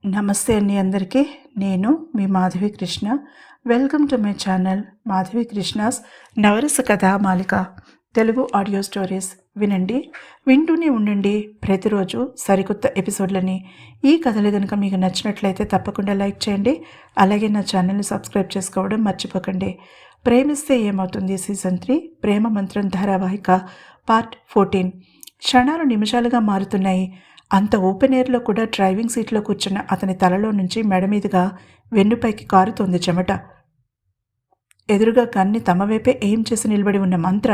నమస్తే అండి అందరికీ. నేను మీ Madhavi Krishna. Welcome to my channel Madhavi Krishna's Navarasa Katha Malika Telugu audio stories. వినండి, వింటూనే ఉండండి ప్రతిరోజు సరికొత్త ఎపిసోడ్లని. ఈ కథలు కనుక మీకు నచ్చినట్లయితే తప్పకుండా లైక్ చేయండి. అలాగే నా ఛానల్ని సబ్స్క్రైబ్ చేసుకోవడం మర్చిపోకండి. ప్రేమిస్తే ఏమవుతుంది సీజన్ 3 ప్రేమ మంత్రం ధారావాహిక పార్ట్ 14. క్షణాలు నిమిషాలుగా మారుతున్నాయి. అంత ఓపెన్ ఎయిర్లో కూడా డ్రైవింగ్ సీట్లో కూర్చున్న అతని తలలో నుంచి మెడ మీదుగా వెన్నుపైకి కారుతోంది చెమట. ఎదురుగా కన్ని తమ వైపే ఏం చేసి నిలబడి ఉన్న మంత్ర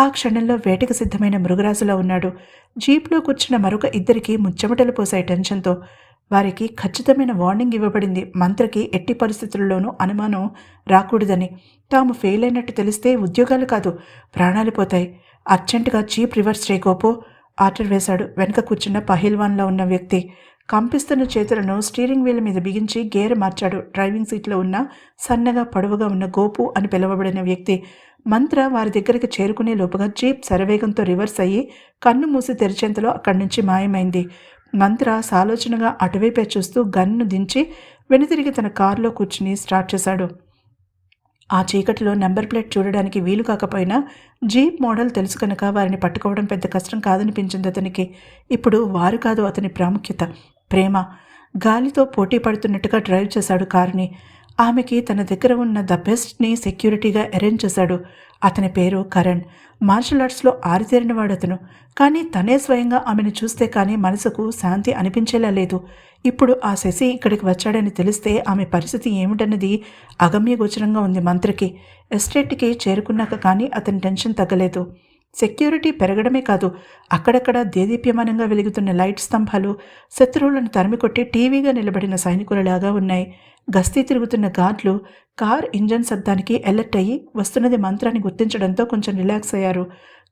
ఆ క్షణంలో వేటకు సిద్ధమైన మృగరాజులా ఉన్నాడు. జీప్లో కూర్చున్న మరొక ఇద్దరికి ముచ్చెమటలు పోసాయి టెన్షన్తో. వారికి ఖచ్చితమైన వార్నింగ్ ఇవ్వబడింది. మంత్రకి ఎట్టి పరిస్థితుల్లోనూ అనుమానం రాకూడదని. తాము ఫెయిల్ అయినట్టు తెలిస్తే ఉద్యోగాలు కాదు, ప్రాణాలు పోతాయి. అర్జెంటుగా జీప్ రివర్స్ చేయకోపో ఆర్డర్ వేశాడు వెనక కూర్చున్న పహిల్వాన్లో ఉన్న వ్యక్తి. కంపిస్తున్న చేతులను స్టీరింగ్ వీల్ మీద బిగించి గేర్ మార్చాడు. డ్రైవింగ్ సీట్లో ఉన్న సన్నగా పొడవుగా ఉన్న గోపు అని పిలువబడిన వ్యక్తి. మంత్ర వారి దగ్గరికి చేరుకునే లోపుగా జీప్ శరవేగంతో రివర్స్ అయ్యి కన్ను మూసి తెరిచేంతలో అక్కడి నుంచి మాయమైంది. మంత్ర సాలోచనగా అటువైపే చూస్తూ గన్ను దించి వెనుతిరిగి తన కారులో కూర్చుని స్టార్ట్ చేశాడు. ఆ చీకటిలో నెంబర్ ప్లేట్ చూడడానికి వీలు కాకపోయినా జీప్ మోడల్ తెలుసు కనుక వారిని పట్టుకోవడం పెద్ద కష్టం కాదనిపించింది అతనికి. ఇప్పుడు వారు కాదు అతని ప్రాముఖ్యత, ప్రేమ. గాలితో పోటీ పడుతున్నట్టుగా డ్రైవ్ చేశాడు కారుని. ఆమెకి తన దగ్గర ఉన్న ద బెస్ట్ని సెక్యూరిటీగా అరేంజ్ చేశాడు. అతని పేరు కరణ్. మార్షల్ ఆర్ట్స్లో ఆరితేరినవాడు అతను. కానీ తనే స్వయంగా ఆమెను చూస్తే కానీ మనసుకు శాంతి అనిపించేలా లేదు. ఇప్పుడు ఆ శశి ఇక్కడికి వచ్చాడని తెలిస్తే ఆమె పరిస్థితి ఏమిటన్నది అగమ్యగోచరంగా ఉంది మంత్రికి. ఎస్టేట్కి చేరుకున్నాక కానీ అతని టెన్షన్ తగ్గలేదు. సెక్యూరిటీ పెరగడమే కాదు, అక్కడక్కడ దేదీప్యమానంగా వెలుగుతున్న లైట్ స్తంభాలు శత్రువులను తరిమికొట్టి టీవీగా నిలబడిన సైనికులలాగా ఉన్నాయి. గస్తీ తిరుగుతున్న గార్డ్లు కార్ ఇంజన్ శబ్దానికి అలర్ట్ అయ్యి వస్తున్నది మంత్రాన్ని గుర్తించడంతో కొంచెం రిలాక్స్ అయ్యారు.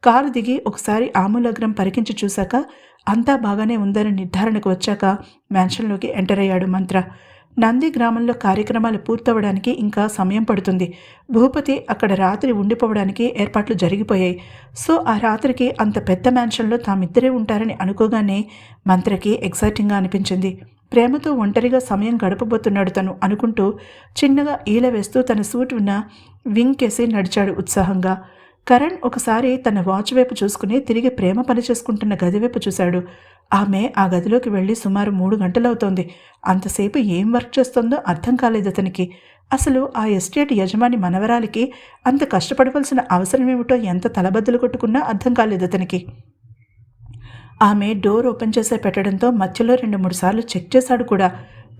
కారు దిగి ఒకసారి ఆమూలాగ్రం పరికించి చూశాక అంతా బాగానే ఉందని నిర్ధారణకు వచ్చాక మ్యాన్షన్లోకి ఎంటర్ అయ్యాడు మంత్ర. నంది గ్రామంలో కార్యక్రమాలు పూర్తవడానికి ఇంకా సమయం పడుతుంది. భూపతి అక్కడ రాత్రి ఉండిపోవడానికి ఏర్పాట్లు జరిగిపోయాయి. సో ఆ రాత్రికి అంత పెద్ద మ్యాన్షన్లో తామిద్దరే ఉంటారని అనుకోగానే మంత్రకి ఎక్సైటింగ్గా అనిపించింది. ప్రేమతో ఒంటరిగా సమయం గడపబోతున్నాడు తను అనుకుంటూ చిన్నగా ఈల వేస్తూ తన సూట్ ఉన్న వింగ్ కేసి నడిచాడు ఉత్సాహంగా. కరణ్ ఒకసారి తన వాచ్ వైపు చూసుకుని తిరిగి ప్రేమ పని చేసుకుంటున్న గది వైపు చూశాడు. ఆమె ఆ గదిలోకి వెళ్ళి సుమారు 3 గంటలవుతోంది. అంతసేపు ఏం వర్క్ చేస్తుందో అర్థం కాలేదు అతనికి. అసలు ఆ ఎస్టేట్ యజమాని మనవరాలికి అంత కష్టపడవలసిన అవసరమేమిటో ఎంత తలబద్దలు కొట్టుకున్నా అర్థం కాలేదు అతనికి. ఆమె డోర్ ఓపెన్ చేసే పెట్టడంతో మధ్యలో 2-3 సార్లు చెక్ చేశాడు కూడా.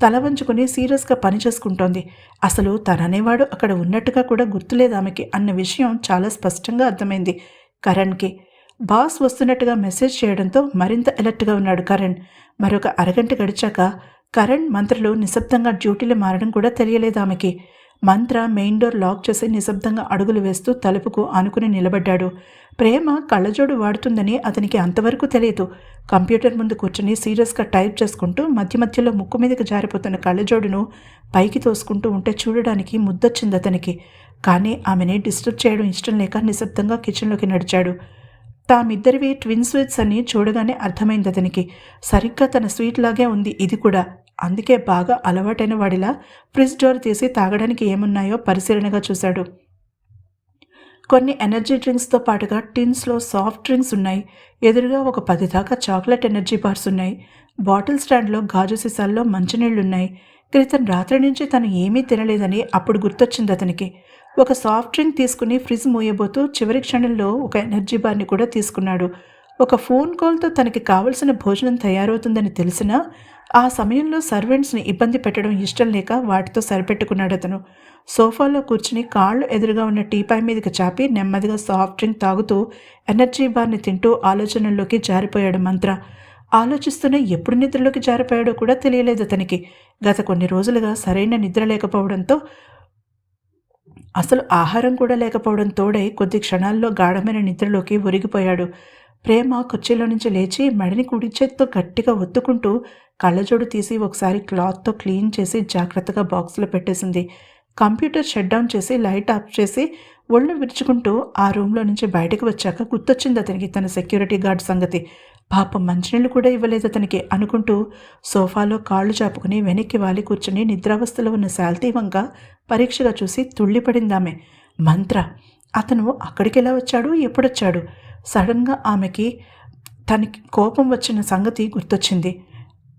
తల వంచుకుని సీరియస్గా పని చేసుకుంటోంది. అసలు తననేవాడు అక్కడ ఉన్నట్టుగా కూడా గుర్తులేదు ఆమెకి అన్న విషయం చాలా స్పష్టంగా అర్థమైంది కరణ్కి. బాస్ వస్తున్నట్టుగా మెసేజ్ చేయడంతో మరింత అలర్ట్గా ఉన్నాడు కరణ్. మరొక అరగంట గడిచాక కరణ్ మంత్రలు నిశ్శబ్దంగా డ్యూటీలు మారడం కూడా తెలియలేదు ఆమెకి. మంత్ర మెయిన్ డోర్ లాక్ చేసి నిశ్శబ్దంగా అడుగులు వేస్తూ తలుపుకు ఆనుకుని నిలబడ్డాడు. ప్రేమ కళ్ళజోడు వాడుతుందని అతనికి అంతవరకు తెలియదు. కంప్యూటర్ ముందు కూర్చుని సీరియస్గా టైప్ చేసుకుంటూ మధ్య మధ్యలో ముక్కు మీదకి జారిపోతున్న కళ్ళజోడును పైకి తోసుకుంటూ ఉంటే చూడడానికి ముద్దొచ్చింది అతనికి. కానీ ఆమెని డిస్టర్బ్ చేయడం ఇష్టం లేక నిశ్శబ్దంగా కిచెన్లోకి నడిచాడు. తామిద్దరివి ట్విన్ స్వీట్స్ అని చూడగానే అర్థమైంది అతనికి. సరిగ్గా తన స్వీట్ లాగే ఉంది ఇది కూడా. అందుకే బాగా అలవాటైన వాడిలా ఫ్రిడ్జ్ డోర్ తీసి తాగడానికి ఏమున్నాయో పరిశీలనగా చూశాడు. కొన్ని ఎనర్జీ డ్రింక్స్తో పాటుగా టిన్స్లో సాఫ్ట్ డ్రింక్స్ ఉన్నాయి. ఎదురుగా ఒక 10 దాకా చాక్లెట్ ఎనర్జీ బార్స్ ఉన్నాయి. బాటిల్ స్టాండ్లో గాజు సీసాల్లో మంచినీళ్లున్నాయి. క్రితం రాత్రి నుంచి తను ఏమీ తినలేదని అప్పుడు గుర్తొచ్చింది అతనికి. ఒక సాఫ్ట్ డ్రింక్ తీసుకుని ఫ్రిడ్జ్ మూయబోతూ చివరి క్షణంలో ఒక ఎనర్జీ బార్ని కూడా తీసుకున్నాడు. ఒక ఫోన్ కాల్తో తనకి కావలసిన భోజనం తయారవుతుందని తెలిసినా ఆ సమయంలో సర్వెంట్స్ని ఇబ్బంది పెట్టడం ఇష్టం లేక వాటితో సరిపెట్టుకున్నాడు అతను. సోఫాలో కూర్చుని కాళ్ళు ఎదురుగా ఉన్న టీపాయ్ మీదకి చాపి నెమ్మదిగా సాఫ్ట్ డ్రింక్ తాగుతూ ఎనర్జీ బార్ని తింటూ ఆలోచనల్లోకి జారిపోయాడు మంత్ర. ఆలోచిస్తూనే ఎప్పుడు నిద్రలోకి జారిపోయాడో కూడా తెలియలేదు అతనికి. గత కొన్ని రోజులుగా సరైన నిద్ర లేకపోవడంతో అసలు ఆహారం కూడా లేకపోవడం తోడై కొద్ది క్షణాల్లో గాఢమైన నిద్రలోకి ఒరిగిపోయాడు. ప్రేమ కుర్చీలో నుంచి లేచి మెడని కుడి చేత్తో గట్టిగా ఒత్తుకుంటూ కళ్ళజోడు తీసి ఒకసారి క్లాత్తో క్లీన్ చేసి జాగ్రత్తగా బాక్స్లో పెట్టేసింది. కంప్యూటర్ షట్ డౌన్ చేసి లైట్ ఆఫ్ చేసి ఒళ్ళు విరుచుకుంటూ ఆ రూమ్లో నుంచి బయటకు వచ్చాక గుర్తొచ్చింది అతనికి తన సెక్యూరిటీ గార్డ్ సంగతి. పాపం మంచినీళ్ళు కూడా ఇవ్వలేదు అతనికి అనుకుంటూ సోఫాలో కాళ్ళు చాపుకుని వెనక్కి వాలి కూర్చుని నిద్రావస్థలో ఉన్న శాల్తీ వంక పరీక్షగా చూసి తుళ్ళిపడిందామె. మంత్ర అతను అక్కడికెలా వచ్చాడు, ఎప్పుడొచ్చాడు? సడన్గా ఆమెకి తనకి కోపం వచ్చిన సంగతి గుర్తొచ్చింది.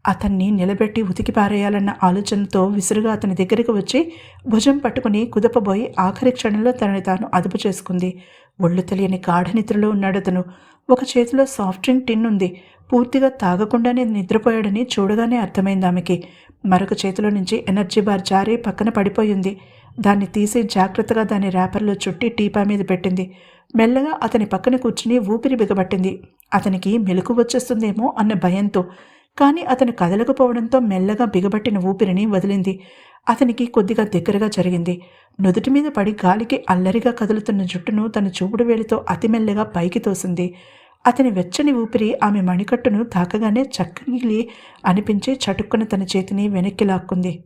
అతన్ని నిలబెట్టి ఉతికి పారేయాలన్న ఆలోచనతో విసురుగా అతని దగ్గరికి వచ్చి భుజం పట్టుకుని కుదపబోయి ఆఖరి క్షణంలో తనని తాను అదుపు చేసుకుంది. ఒళ్ళు తెలియని గాఢ నిద్రలో ఉన్నాడు అతను. ఒక చేతిలో సాఫ్ట్ డ్రింక్ టిన్ ఉంది. పూర్తిగా తాగకుండానే నిద్రపోయాడని చూడగానే అర్థమైంది ఆమెకి. మరొక చేతిలో నుంచి ఎనర్జీ బార్ జారి పక్కన పడిపోయింది. దాన్ని తీసి జాగ్రత్తగా దాని ర్యాపర్లో చుట్టి టీపా మీద పెట్టింది. మెల్లగా అతని పక్కన కూర్చుని ఊపిరి బిగబట్టింది. అతనికి మెలకు వచ్చేస్తుందేమో అన్న భయంతో. కానీ అతను కదలకపోవడంతో మెల్లగా బిగబట్టిన ఊపిరిని వదిలింది. అతనికి కొద్దిగా దగ్గరగా జరిగింది. నుదుటి మీద పడి గాలికి అల్లరిగా కదులుతున్న జుట్టును తన చూపుడు వేలితో అతి మెల్లగా పైకి తోసింది. అతని వెచ్చని ఊపిరి ఆమె మణికట్టును తాకగానే చక్కగిలి అనిపించి చటుక్కున తన చేతిని వెనక్కి లాక్కుంది.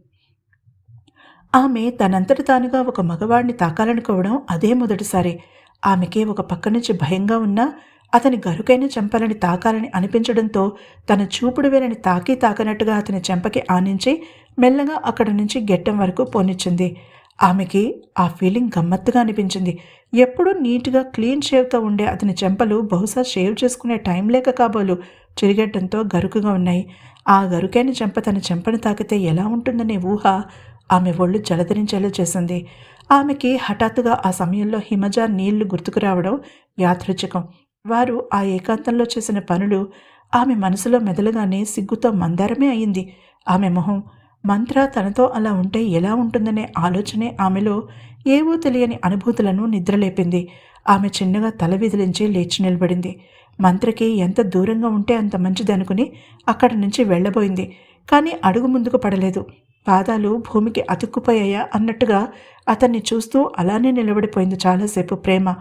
ఆమె తనంతట తానుగా ఒక మగవాడిని తాకాలనుకోవడం అదే మొదటిసారి. ఆమెకి ఒక పక్క నుంచి భయంగా ఉన్నా అతని గరుకైన చెంపలని తాకాలని అనిపించడంతో తన చూపుడు వేలని తాకనట్టుగా అతని చెంపకి ఆనించి మెల్లగా అక్కడి నుంచి గెట్టం వరకు పోనిచ్చింది. ఆమెకి ఆ ఫీలింగ్ గమ్మత్తుగా అనిపించింది. ఎప్పుడూ నీట్గా క్లీన్ షేవ్తో ఉండే అతని చెంపలు బహుశా షేవ్ చేసుకునే టైం లేక కాబోలు చిరిగెట్టంతో గరుకుగా ఉన్నాయి. ఆ గరుకైన చెంప తన చెంపను తాకితే ఎలా ఉంటుందనే ఊహ ఆమె ఒళ్ళు జలధరించేలా చేసింది. ఆమెకి హఠాత్తుగా ఆ సమయంలో హిమజ నీళ్లు గుర్తుకు రావడం యాదృచ్ఛికం. వారు ఆ ఏకాంతంలో చేసిన పనులు ఆమె మనసులో మెదలుగానే సిగ్గుతో మందారమే అయింది. ఆమె మొహం. మంత్ర తనతో అలా ఉంటే ఎలా ఉంటుందనే ఆలోచనే ఆమెలో ఏవో తెలియని అనుభూతులను నిద్రలేపింది. ఆమె చిన్నగా తల విదిలించి లేచి నిలబడింది. మంత్రకి ఎంత దూరంగా ఉంటే అంత మంచిదనుకుని అక్కడి నుంచి వెళ్లబోయింది. కానీ అడుగు ముందుకు పడలేదు. పాదాలు భూమికి అతుక్కుపోయాయా అన్నట్టుగా అతన్ని చూస్తూ అలానే నిలబడిపోయింది చాలాసేపు ప్రేమ.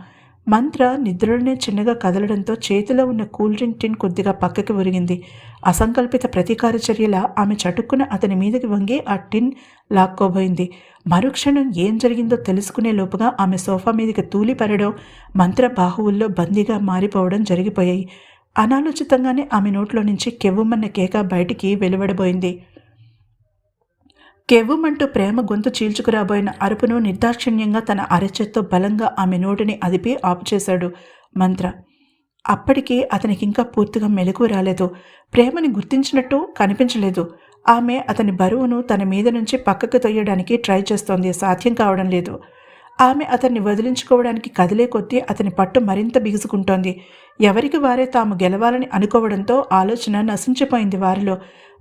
మంత్ర నిద్రలోనే చిన్నగా కదలడంతో చేతిలో ఉన్న కూల్ డ్రింక్ టిన్ కొద్దిగా పక్కకి ఒరిగింది. అసంకల్పిత ప్రతీకార చర్యలా ఆమె చటుక్కున అతని మీదకి వంగి ఆ టిన్ లాక్కోబోయింది. మరుక్షణం ఏం జరిగిందో తెలుసుకునే లోపుగా ఆమె సోఫా మీదకి తూలిపరడం, మంత్ర బాహువుల్లో బందీగా మారిపోవడం జరిగిపోయాయి. అనాలోచితంగానే ఆమె నోట్లో నుంచి కెవ్వుమన్న కేక బయటికి వెలువడబోయింది. కెవ్వుమంటూ ప్రేమ గొంతు చీల్చుకురాబోయిన అరుపును నిర్దాక్షిణ్యంగా తన అరచేత్తో బలంగా ఆమె నోటిని అదిపి ఆపు చేశాడు మంత్ర. అప్పటికి అతనికింకా పూర్తిగా మెలకువ రాలేదు. ప్రేమని గుర్తించినట్టు కనిపించలేదు. ఆమె అతని బరువును తన మీద నుంచి పక్కకు తొయ్యడానికి ట్రై చేస్తోంది. సాధ్యం కావడం లేదు. ఆమె అతన్ని వదిలించుకోవడానికి కదిలే కొద్దీ అతని పట్టు మరింత బిగుసుకుంటోంది. ఎవరికి వారే తాము గెలవాలని అనుకోవడంతో ఆలోచన నశించిపోయింది వారిలో.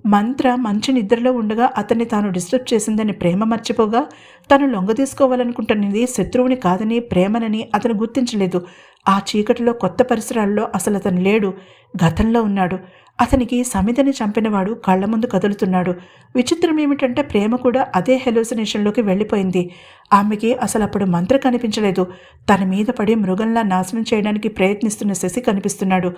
మంత్ర మంచి నిద్రలో ఉండగా అతన్ని తాను డిస్టర్బ్ చేసిందని ప్రేమ మర్చిపోగా, తను లొంగదీసుకోవాలనుకుంటున్నది శత్రువుని కాదని ప్రేమనని అతను గుర్తించలేదు. ఆ చీకటిలో కొత్త పరిసరాల్లో అసలు అతను లేడు, గతంలో ఉన్నాడు. అతనికి సమితని చంపినవాడు కళ్ల ముందు కదులుతున్నాడు. విచిత్రం ఏమిటంటే ప్రేమ కూడా అదే హెలోసినేషన్లోకి వెళ్ళిపోయింది. ఆమెకి అసలు అప్పుడు మంత్ర కనిపించలేదు. తన మీద పడి మృగంలా నాశనం చేయడానికి ప్రయత్నిస్తున్న శశి కనిపిస్తున్నాడు.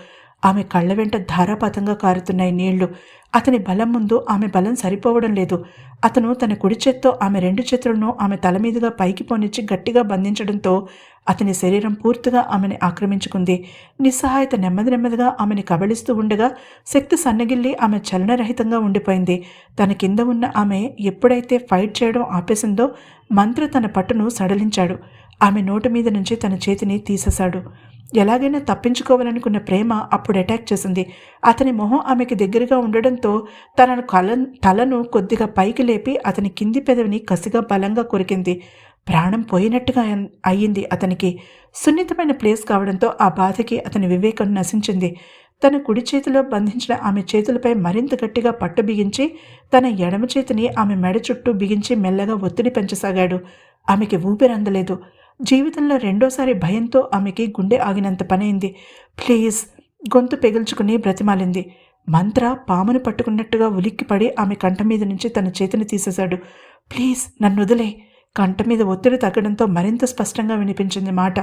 ఆమె కళ్ళ వెంట ధారాపాతంగా కారుతున్నాయి నీళ్లు. అతని బలం ముందు ఆమె బలం సరిపోవడం లేదు. అతను తన కుడి చేత్తో ఆమె రెండు చేతులను ఆమె తల మీదుగా పైకి పోనిచ్చి గట్టిగా బంధించడంతో అతని శరీరం పూర్తిగా ఆమెని ఆక్రమించుకుంది. నిస్సహాయత నెమ్మదిగా ఆమెని కబళిస్తూ ఉండగా శక్తి సన్నగిల్లి ఆమె చలనరహితంగా ఉండిపోయింది. తన కింద ఉన్న ఆమె ఎప్పుడైతే ఫైట్ చేయడం ఆపేసిందో మంత్ర తన పట్టును సడలించాడు. ఆమె నోటి మీద నుంచి తన చేతిని తీసేశాడు. ఎలాగైనా తప్పించుకోవాలనుకున్న ప్రేమ అప్పుడు అటాక్ చేసింది. అతని మొహం ఆమెకి దగ్గరగా ఉండడంతో తన తలను కొద్దిగా పైకి లేపి అతని కింది పెదవిని కసిగా బలంగా కొరికింది. ప్రాణం పోయినట్టుగా అయ్యింది అతనికి. సున్నితమైన ప్లేస్ కావడంతో ఆ బాధకి అతని వివేకం నశించింది. తన కుడి చేతిలో బంధించిన ఆమె చేతులపై మరింత గట్టిగా పట్టు బిగించి తన ఎడమ చేతిని ఆమె మెడ చుట్టూ బిగించి మెల్లగా ఒత్తిడి పెంచసాగాడు. ఆమెకి ఊపిరందలేదు. జీవితంలో రెండోసారి భయంతో ఆమెకి గుండె ఆగినంత పనైంది. ప్లీజ్, గొంతు పెగిల్చుకుని బ్రతిమాలింది. మంత్ర పామును పట్టుకున్నట్టుగా ఉలిక్కిపడి ఆమె కంఠ మీద నుంచి తన చేతిని తీసేశాడు. ప్లీజ్ నన్ను వదిలే. కంఠ మీద ఒత్తిడి తగ్గడంతో మరింత స్పష్టంగా వినిపించింది మాట.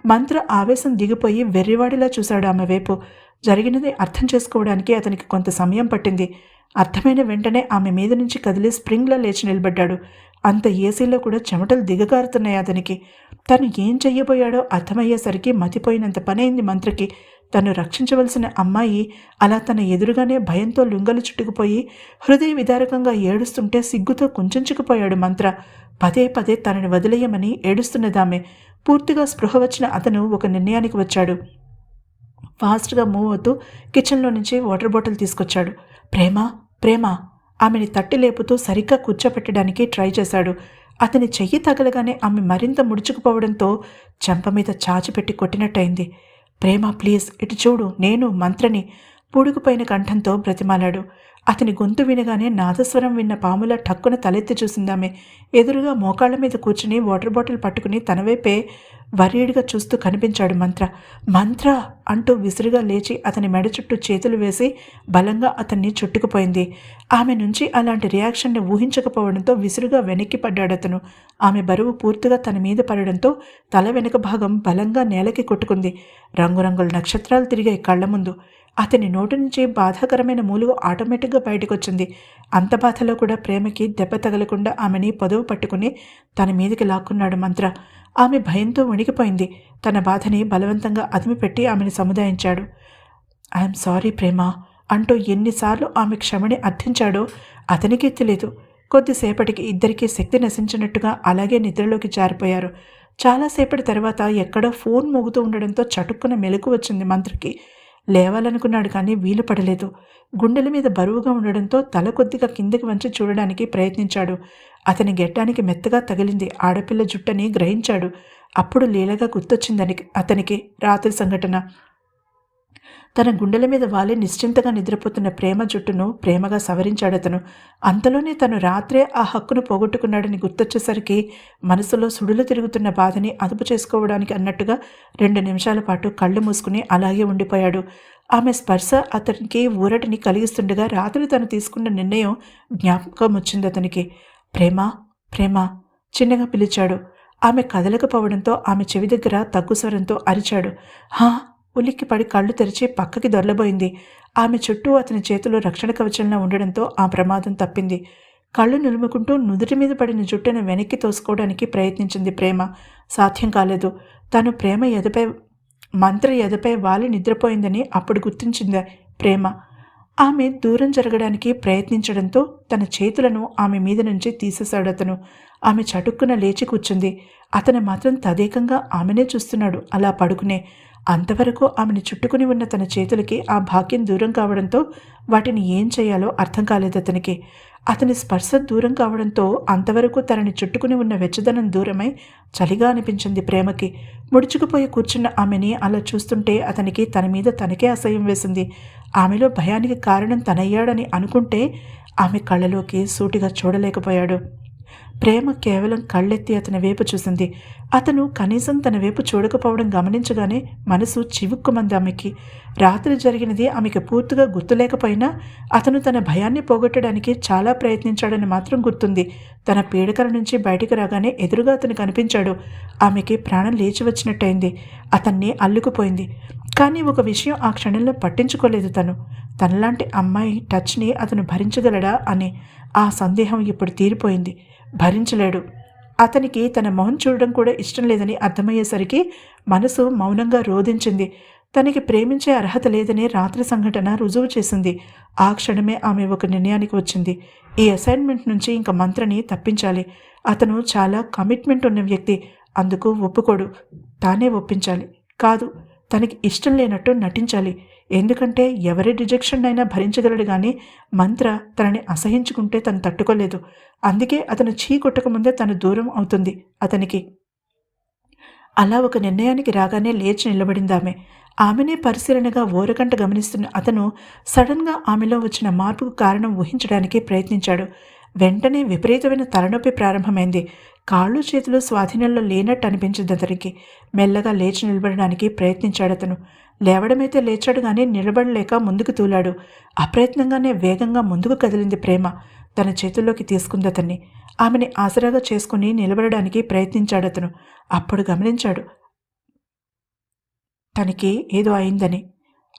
మంత్ర ఆవేశం దిగిపోయి వెర్రివాడిలా చూశాడు ఆమె వైపు. జరిగినది అర్థం చేసుకోవడానికి అతనికి కొంత సమయం పట్టింది. అర్థమైన వెంటనే ఆమె మీద నుంచి కదిలి స్ప్రింగ్లా లేచి నిలబడ్డాడు. అంత ఏసీలో కూడా చెమటలు దిగగారుతున్నాయి అతనికి. తను ఏం చెయ్యబోయాడో అర్థమయ్యేసరికి మతిపోయినంత పనైంది మంత్రకి. తను రక్షించవలసిన అమ్మాయి అలా తన ఎదురుగానే భయంతో లుంగలు చుట్టుకుపోయి హృదయ విదారకంగా ఏడుస్తుంటే సిగ్గుతో కుంచుకుపోయాడు మంత్ర. పదే పదే తనని వదిలేయమని ఏడుస్తున్నదామె. పూర్తిగా స్పృహ వచ్చిన అతను ఒక నిర్ణయానికి వచ్చాడు. ఫాస్ట్గా మూవ్ అవుతూ కిచెన్లో నుంచి వాటర్ బాటిల్ తీసుకొచ్చాడు. ప్రేమ ప్రేమ ఆమెని తట్టి లేపుతూ సరిగ్గా కూర్చోపెట్టడానికి ట్రై చేశాడు. అతని చెయ్యి తగలగానే ఆమె మరింత ముడుచుకుపోవడంతో చెంప మీద చాచిపెట్టి కొట్టినట్టయింది. ప్రేమ ప్లీజ్ ఇటు చూడు, నేను మంత్రని పూడుకుపోయిన కంఠంతో బ్రతిమాలాడు. అతని గొంతు వినగానే నాదస్వరం విన్న పాముల ఠక్కున తలెత్తి చూసిందామె. ఎదురుగా మోకాళ్ల మీద కూర్చుని వాటర్ బాటిల్ పట్టుకుని తనవైపే వరీడిగా చూస్తూ కనిపించాడు మంత్ర. మంత్ర అంటూ విసురుగా లేచి అతని మెడ చుట్టూ చేతులు వేసి బలంగా అతన్ని చుట్టుకుపోయింది. ఆమె నుంచి అలాంటి రియాక్షన్ని ఊహించకపోవడంతో విసురుగా వెనక్కి పడ్డాడతను. ఆమె బరువు పూర్తిగా తన మీద పడడంతో తల వెనుక భాగం బలంగా నేలకి కొట్టుకుంది. రంగురంగుల నక్షత్రాలు తిరిగాయి కళ్ల ముందు. అతని నోటి నుంచి బాధాకరమైన మూలుగు ఆటోమేటిక్గా బయటకొచ్చింది. అంత బాధలో కూడా ప్రేమకి దెబ్బ తగలకుండా ఆమెని పొదవు పట్టుకుని తన మీదకి లాక్కున్నాడు మంత్ర. ఆమె భయంతో వణికిపోయింది. తన బాధని బలవంతంగా అదిమిపెట్టి ఆమెను సముదాయించాడు. ఐఎమ్ సారీ ప్రేమ అంటూ ఎన్నిసార్లు ఆమె క్షమని అర్థించాడో అతనికే తెలియదు. కొద్దిసేపటికి ఇద్దరికీ శక్తి నశించినట్టుగా అలాగే నిద్రలోకి జారిపోయారు. చాలాసేపటి తర్వాత ఎక్కడో ఫోన్ మోగుతూ ఉండడంతో చటుక్కున మెలకు వచ్చింది మంత్రకి. లేవాలనుకున్నాడు కానీ వీలు పడలేదు. గుండెల మీద బరువుగా ఉండడంతో తల కొద్దిగా కిందకి వంచి చూడడానికి ప్రయత్నించాడు. అతని గెట్టానికి మెత్తగా తగిలింది ఆడపిల్ల జుట్టని గ్రహించాడు. అప్పుడు లీలగా గుర్తొచ్చిందని అతనికి రాత్రి సంఘటన. తన గుండెల మీద వాలి నిశ్చింతగా నిద్రపోతున్న ప్రేమ జుట్టును ప్రేమగా సవరించాడతను. అంతలోనే తను రాత్రే ఆ హక్కును పోగొట్టుకున్నాడని గుర్తొచ్చేసరికి మనసులో సుడులు తిరుగుతున్న బాధని అదుపు చేసుకోవడానికి అన్నట్టుగా 2 నిమిషాల పాటు కళ్ళు మూసుకుని అలాగే ఉండిపోయాడు. ఆమె స్పర్శ అతనికి ఊరటిని కలిగిస్తుండగా రాత్రి తను తీసుకున్న నిర్ణయం జ్ఞాపకం వచ్చింది అతనికి. ప్రేమ ప్రేమ చిన్నగా పిలిచాడు. ఆమె కదలకపోవడంతో ఆమె చెవి దగ్గర తగ్గు స్వరంతో అరిచాడు. హా ఉలిక్కిపడి కళ్ళు తెరిచి పక్కకి దొర్లబోయింది. ఆమె చుట్టూ అతని చేతిలో రక్షణ కవచంలా ఉండడంతో ఆ ప్రమాదం తప్పింది. కళ్ళు నిలుముకుంటూ నుదుటి మీద పడిన జుట్టును వెనక్కి తోసుకోవడానికి ప్రయత్నించింది ప్రేమ. సాధ్యం కాలేదు. తను మంత్ర ఎదపై వాలి నిద్రపోయిందని అప్పుడు గుర్తించింది ప్రేమ. ఆమె దూరం జరగడానికి ప్రయత్నించడంతో తన చేతులను ఆమె మీద నుంచి తీసేశాడు అతను. ఆమె చటుక్కున లేచి కూర్చుంది. అతను మాత్రం తదేకంగా ఆమెనే చూస్తున్నాడు అలా పడుకునే. అంతవరకు ఆమెను చుట్టుకుని ఉన్న తన చేతులకి ఆ భాగ్యం దూరం కావడంతో వాటిని ఏం చేయాలో అర్థం కాలేదు అతనికి. అతని స్పర్శ దూరం కావడంతో అంతవరకు తనని చుట్టుకుని ఉన్న వెచ్చదనం దూరమై చలిగా అనిపించింది ప్రేమకి. ముడుచుకుపోయి కూర్చున్న ఆమెని అలా చూస్తుంటే అతనికి తన మీద తనకే అసహ్యం వేసింది. ఆమెలో భయానికి కారణం తనయ్యాడని అనుకుంటే ఆమె కళ్ళలోకి సూటిగా చూడలేకపోయాడు. ప్రేమ కేవలం కళ్ళెత్తి అతని వైపు చూసింది. అతను కనీసం తన వైపు చూడకపోవడం గమనించగానే మనసు చివుక్కుమంది ఆమెకి. రాత్రి జరిగినది ఆమెకి పూర్తిగా గుర్తులేకపోయినా అతను తన భయాన్ని పోగొట్టడానికి చాలా ప్రయత్నించాడని మాత్రం గుర్తుంది. తన పీడకల నుంచి బయటికి రాగానే ఎదురుగా అతను కనిపించాడు. ఆమెకి ప్రాణం లేచి వచ్చినట్టయింది. అతన్ని అల్లుకుపోయింది. కానీ ఒక విషయం ఆ క్షణంలో పట్టించుకోలేదు తను. తనలాంటి అమ్మాయి టచ్ని అతను భరించగలడా అని. ఆ సందేహం ఇప్పుడు తీరిపోయింది. భరించలేడు. అతనికి తన మొహం చూడడం కూడా ఇష్టం లేదని అర్థమయ్యేసరికి మనసు మౌనంగా రోధించింది. తనకి ప్రేమించే అర్హత లేదని రాత్రి సంఘటన రుజువు చేసింది. ఆ క్షణమే ఆమె ఒక నిర్ణయానికి వచ్చింది. ఈ అసైన్మెంట్ నుంచి ఇంక మంత్రని తప్పించాలి. అతను చాలా కమిట్మెంట్ ఉన్న వ్యక్తి. అందుకు ఒప్పుకోడు. తానే ఒప్పించాలి. కాదు, తనకి ఇష్టం లేనట్టు నటించాలి. ఎందుకంటే ఎవరి రిజెక్షన్ అయినా భరించగలడు కానీ మంత్ర తనని అసహించుకుంటే తను తట్టుకోలేదు. అందుకే అతను కొట్టకముందే తను దూరం అవుతుంది అతనికి. అలా ఒక నిర్ణయానికి రాగానే లేచి నిలబడిందామె. ఆమెనే పరిశీలనగా ఓరకంట గమనిస్తున్న అతను సడన్గా ఆమెలో వచ్చిన మార్పుకు కారణం ఊహించడానికి ప్రయత్నించాడు. వెంటనే విపరీతమైన తలనొప్పి ప్రారంభమైంది. కాళ్ళు చేతులు స్వాధీనంలో లేనట్టు అనిపించింది అతనికి. మెల్లగా లేచి నిలబడడానికి ప్రయత్నించాడతను. లేవడమైతే లేచాడు కానీ నిలబడలేక ముందుకు తూలాడు. అప్రయత్నంగానే వేగంగా ముందుకు కదిలింది ప్రేమ. తన చేతుల్లోకి తీసుకుంది అతన్ని. ఆమెని ఆసరాగా చేసుకుని నిలబడడానికి ప్రయత్నించాడతను. అప్పుడు గమనించాడు తనకి ఏదో అయిందని.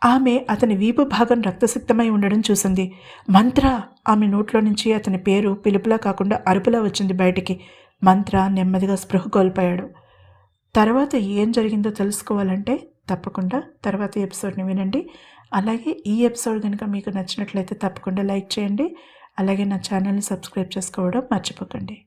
ఆమె అతని వీపు భాగం రక్తసిక్తమై ఉండడం చూసింది. మంత్ర! ఆమె నోట్లో నుంచి అతని పేరు పిలుపులా కాకుండా అరుపులా వచ్చింది బయటికి. మంత్ర నెమ్మదిగా స్పృహ కోల్పోయాడు. తర్వాత ఏం జరిగిందో తెలుసుకోవాలంటే తప్పకుండా తర్వాతి ఎపిసోడ్ని వినండి. అలాగే ఈ ఎపిసోడ్ కనుక మీకు నచ్చినట్లయితే తప్పకుండా లైక్ చేయండి. అలాగే నా ఛానల్ని సబ్స్క్రైబ్ చేసుకోవడం మర్చిపోకండి.